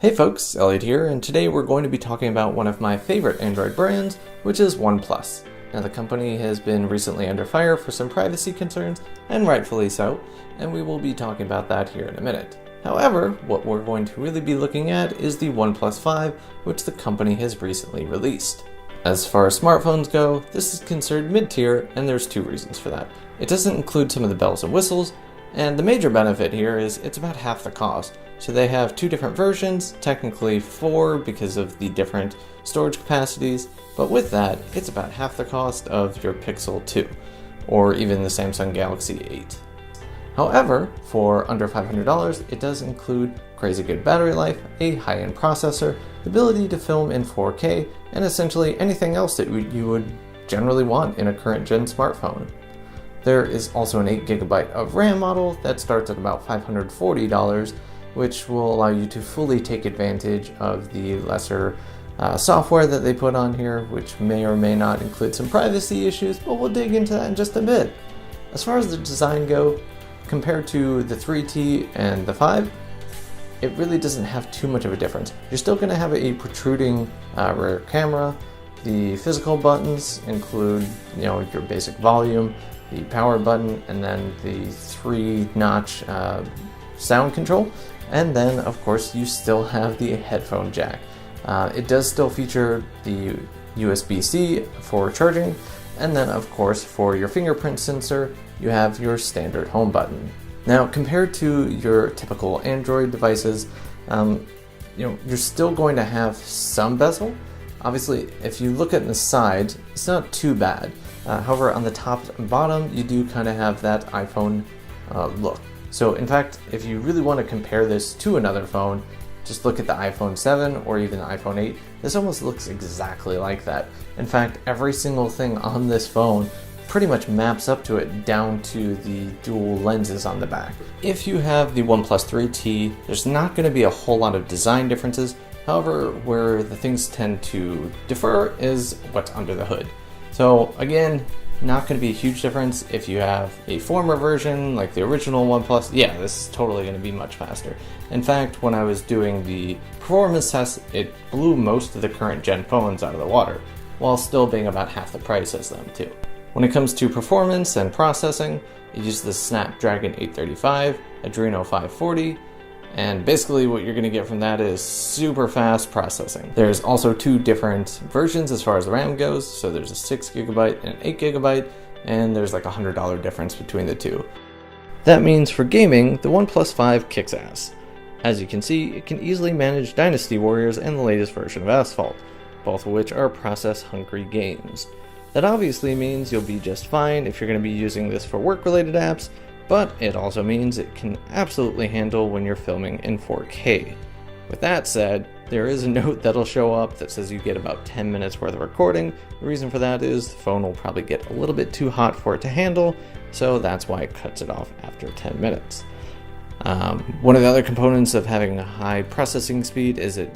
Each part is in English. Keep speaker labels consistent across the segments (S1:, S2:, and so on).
S1: Hey folks, Elliot here, and today we're going to be talking about one of my favorite Android brands, which is OnePlus. Now the company has been recently under fire for some privacy concerns, and rightfully so, and we will be talking about that here in a minute. However, what we're going to really be looking at is the OnePlus 5, which the company has recently released. As far as smartphones go, this is considered mid-tier, and there's two reasons for that. It doesn't include some of the bells and whistles, and the major benefit here is it's about half the cost. So they have two different versions, technically four because of the different storage capacities, but with that, it's about half the cost of your Pixel 2, or even the Samsung Galaxy 8. However, for under $500, it does include crazy good battery life, a high-end processor, the ability to film in 4K, and essentially anything else that you would generally want in a current-gen smartphone. There is also an 8GB of RAM model that starts at about $540, which will allow you to fully take advantage of the lesser software that they put on here, which may or may not include some privacy issues, but we'll dig into that in just a bit. As far as the design go, compared to the 3T and the 5, it really doesn't have too much of a difference. You're still going to have a protruding rear camera. The physical buttons include, your basic volume, the power button, and then the 3-notch sound control. And then, of course, you still have the headphone jack. It does still feature the USB-C for charging, and then, of course, for your fingerprint sensor, you have your standard home button. Now, compared to your typical Android devices, you're still going to have some bezel. Obviously, if you look at the side, it's not too bad. However, on the top and bottom, you do kind of have that iPhone look. So in fact, if you really want to compare this to another phone, just look at the iPhone 7 or even the iPhone 8. This almost looks exactly like that. In fact, every single thing on this phone pretty much maps up to it, down to the dual lenses on the back. If you have the OnePlus 3T, there's not going to be a whole lot of design differences. However, where the things tend to differ is what's under the hood. So again, not going to be a huge difference. If you have a former version like the original OnePlus, yeah, this is totally going to be much faster. In fact, when I was doing the performance test, it blew most of the current gen phones out of the water, while still being about half the price as them too. When it comes to performance and processing, it uses the Snapdragon 835, Adreno 540, and basically what you're going to get from that is super fast processing. There's also two different versions as far as the RAM goes, so there's a 6GB and an 8GB, and there's like a $100 difference between the two. That means for gaming, the OnePlus 5 kicks ass. As you can see, it can easily manage Dynasty Warriors and the latest version of Asphalt, both of which are process-hungry games. That obviously means you'll be just fine if you're going to be using this for work-related apps, but it also means it can absolutely handle when you're filming in 4K. With that said, there is a note that'll show up that says you get about 10 minutes worth of recording. The reason for that is the phone will probably get a little bit too hot for it to handle, so that's why it cuts it off after 10 minutes. One of the other components of having a high processing speed is it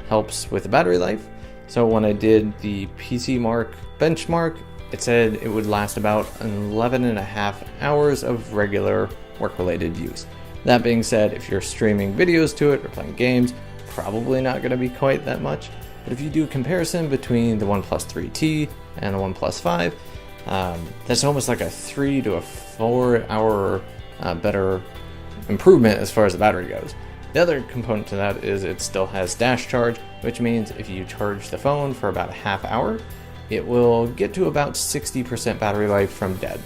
S1: helps with the battery life. So when I did the PC Mark benchmark, it said it would last about 11.5 hours of regular work-related use. That being said, if you're streaming videos to it or playing games, probably not going to be quite that much. But if you do a comparison between the OnePlus 3T and the OnePlus 5, that's almost like a 3 to 4 hour better improvement as far as the battery goes. The other component to that is it still has dash charge, which means if you charge the phone for about a half hour, it will get to about 60% battery life from dead.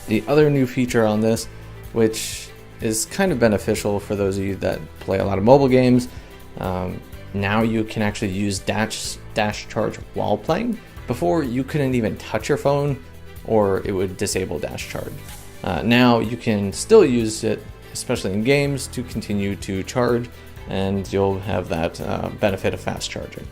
S1: The other new feature on this, which is kind of beneficial for those of you that play a lot of mobile games, now you can actually use dash charge while playing. Before, you couldn't even touch your phone or it would disable dash charge. Now you can still use it, especially in games, to continue to charge, and you'll have that benefit of fast charging.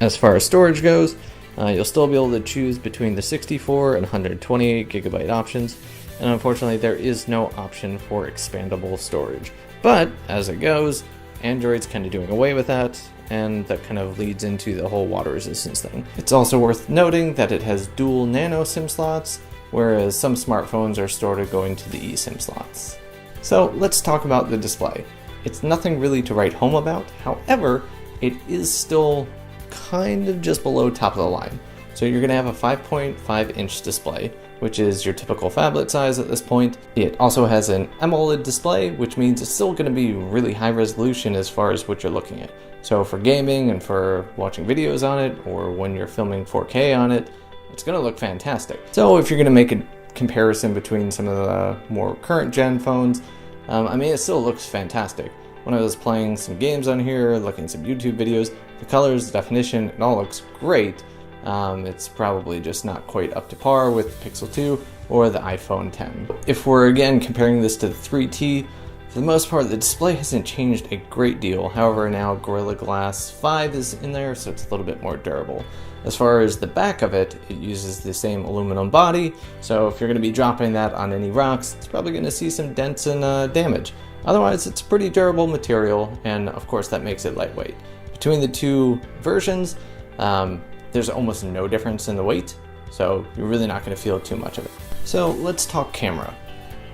S1: As far as storage goes, you'll still be able to choose between the 64 and 128GB options, and unfortunately there is no option for expandable storage. But as it goes, Android's kind of doing away with that, and that kind of leads into the whole water resistance thing. It's also worth noting that it has dual nano SIM slots, whereas some smartphones are stored going to the eSIM slots. So let's talk about the display. it's nothing really to write home about. However, it is still kind of just below top of the line. So you're going to have a 5.5 inch display, which is your typical phablet size at this point. It also has an AMOLED display, which means it's still going to be really high resolution as far as what you're looking at. So for gaming and for watching videos on it, or when you're filming 4K on it, it's going to look fantastic. So if you're going to make a comparison between some of the more current gen phones, I mean, it still looks fantastic. When I was playing some games on here, looking at some YouTube videos, the colors, the definition, it all looks great. It's probably just not quite up to par with the Pixel 2 or the iPhone 10. If we're again comparing this to the 3T, for the most part the display hasn't changed a great deal. However, now Gorilla Glass 5 is in there, so it's a little bit more durable. As far as the back of it, it uses the same aluminum body, so if you're going to be dropping that on any rocks, it's probably going to see some dents and damage. Otherwise, it's pretty durable material, and of course that makes it lightweight. Between the two versions, there's almost no difference in the weight, so you're really not going to feel too much of it. So let's talk camera.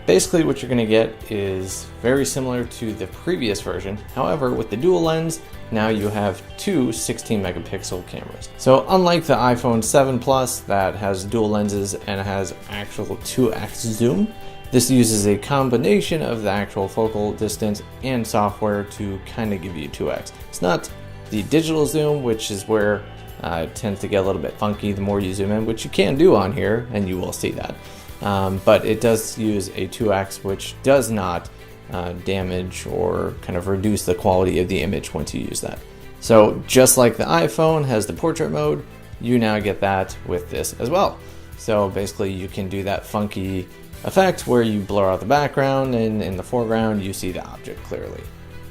S1: Basically what you're going to get is very similar to the previous version. However, with the dual lens, now you have two 16 megapixel cameras. So unlike the iPhone 7 Plus that has dual lenses and has actual 2x zoom, this uses a combination of the actual focal distance and software to kind of give you 2x. It's not the digital zoom, which is where it tends to get a little bit funky the more you zoom in, which you can do on here, and you will see that. But it does use a 2x, which does not damage or kind of reduce the quality of the image once you use that. So just like the iPhone has the portrait mode, you now get that with this as well. So basically you can do that funky effect where you blur out the background and in the foreground you see the object clearly.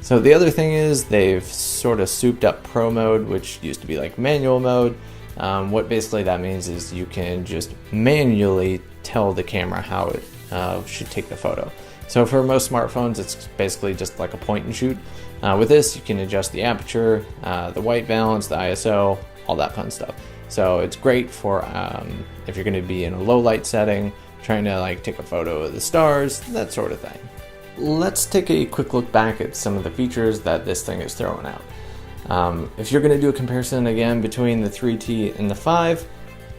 S1: So the other thing is they've sort of souped up Pro mode, which used to be like manual mode. What basically that means is you can just manually tell the camera how it should take the photo. So for most smartphones, it's basically just like a point and shoot. With this, you can adjust the aperture, the white balance, the ISO, all that fun stuff. So it's great for if you're going to be in a low light setting, trying to like take a photo of the stars, that sort of thing. Let's take a quick look back at some of the features that this thing is throwing out. If you're going to do a comparison again between the 3T and the 5,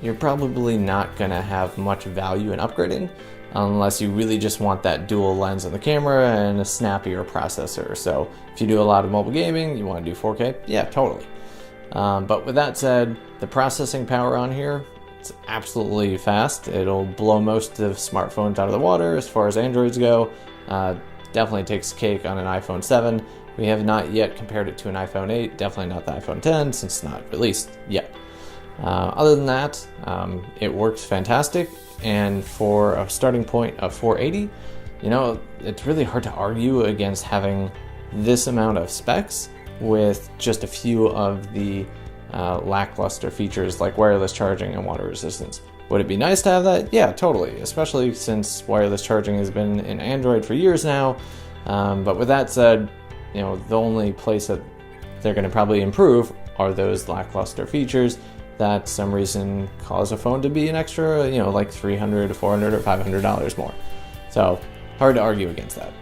S1: you're probably not going to have much value in upgrading unless you really just want that dual lens on the camera and a snappier processor. So if you do a lot of mobile gaming, you want to do 4K, yeah, totally. But with that said, the processing power on here, it's absolutely fast. It'll blow most of smartphones out of the water as far as Androids go. Definitely takes cake on an iPhone 7. We have not yet compared it to an iPhone 8, definitely not the iPhone 10 since it's not released yet. Other than that, it works fantastic, and for a starting point of 480, you know, it's really hard to argue against having this amount of specs with just a few of the lackluster features like wireless charging and water resistance. Would it be nice to have that? Yeah, totally, especially since wireless charging has been in Android for years now. But with that said, you know, the only place that they're going to probably improve are those lackluster features that some reason cause a phone to be an extra, you know, like $300 to $400 or $500 more. So hard to argue against that.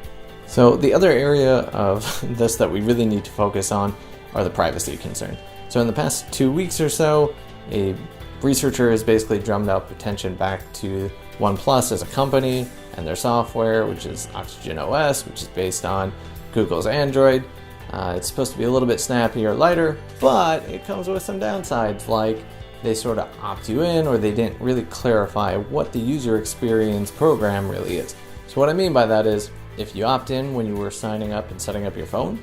S1: So the other area of this that we really need to focus on are the privacy concerns. So in the past 2 weeks or so, a researcher has basically drummed up attention back to OnePlus as a company and their software, which is Oxygen OS, which is based on Google's Android. It's supposed to be a little bit snappier, lighter, but it comes with some downsides, like they sort of opt you in, or they didn't really clarify what the user experience program really is. So what I mean by that is, if you opt in when you were signing up and setting up your phone,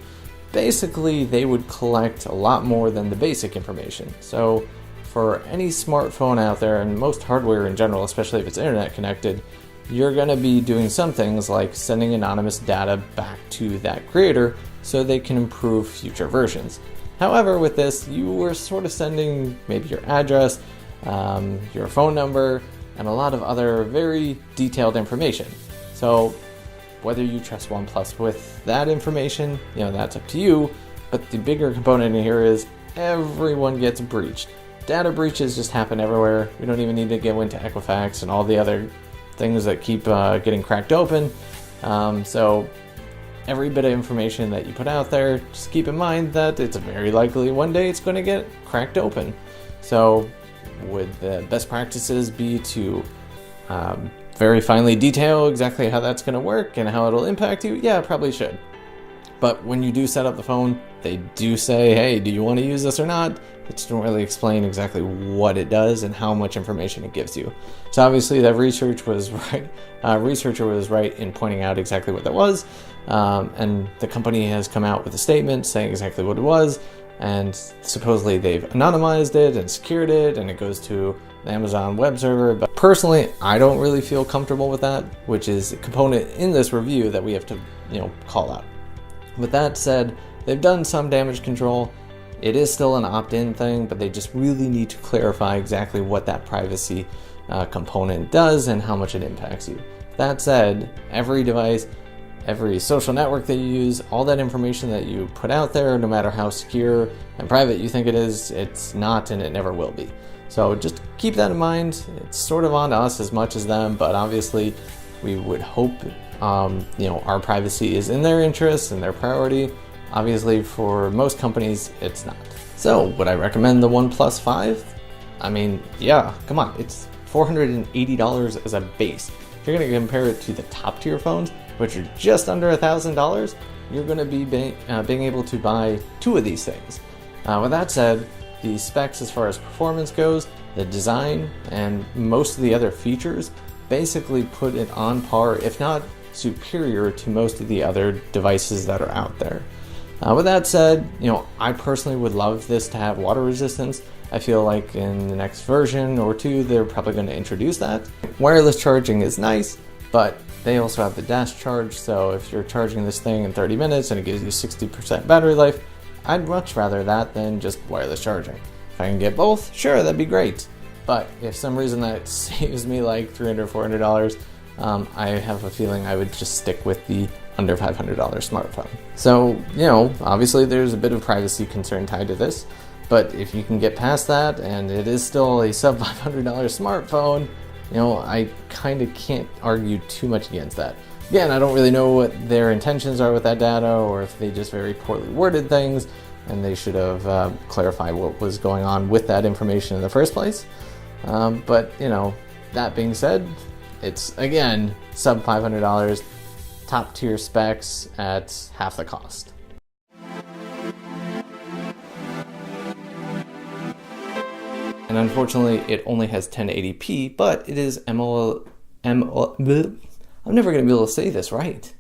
S1: basically they would collect a lot more than the basic information. So for any smartphone out there, and most hardware in general, especially if it's internet connected, you're going to be doing some things like sending anonymous data back to that creator so they can improve future versions. However, with this, you were sort of sending maybe your address, your phone number, and a lot of other very detailed information. So whether you trust OnePlus with that information, you know, that's up to you. But the bigger component in here is everyone gets breached. Data breaches just happen everywhere. We don't even need to go into Equifax and all the other things that keep getting cracked open. So every bit of information that you put out there, just keep in mind that it's very likely one day it's going to get cracked open. So would the best practices be to very finely detail exactly how that's going to work and how it'll impact you? Yeah, probably should. But when you do set up the phone, they do say, hey, do you want to use this or not? It doesn't really explain exactly what it does and how much information it gives you. So obviously that researcher was right in pointing out exactly what that was. And the company has come out with a statement saying exactly what it was. And supposedly they've anonymized it and secured it, and it goes to the Amazon web server. But personally, I don't really feel comfortable with that, which is a component in this review that we have to, call out. With that said, they've done some damage control. It is still an opt-in thing, but they just really need to clarify exactly what that privacy component does and how much it impacts you. That said, every device, every social network that you use, all that information that you put out there, no matter how secure and private you think it is, it's not and it never will be. So just keep that in mind. It's sort of on us as much as them, but obviously we would hope our privacy is in their interest and their priority. Obviously for most companies, it's not. So would I recommend the OnePlus 5? I mean, yeah, come on, it's $480 as a base. If you're going to compare it to the top tier phones, which are just under $1,000, you're going to be being able to buy two of these things. With that said, the specs as far as performance goes, the design, and most of the other features basically put it on par, if not superior, to most of the other devices that are out there. With that said, I personally would love this to have water resistance. I feel like in the next version or two, they're probably going to introduce that. Wireless charging is nice, but they also have the dash charge, so if you're charging this thing in 30 minutes and it gives you 60% battery life, I'd much rather that than just wireless charging. If I can get both, sure, that'd be great. But if some reason that saves me like $300, $400, I have a feeling I would just stick with the under $500 smartphone. So, obviously there's a bit of privacy concern tied to this, but if you can get past that and it is still a sub $500 smartphone, I kind of can't argue too much against that. Again, I don't really know what their intentions are with that data, or if they just very poorly worded things and they should have clarified what was going on with that information in the first place. But that being said, it's again sub $500, top tier specs at half the cost. And unfortunately, it only has 1080p, but it is I'm never going to be able to say this right.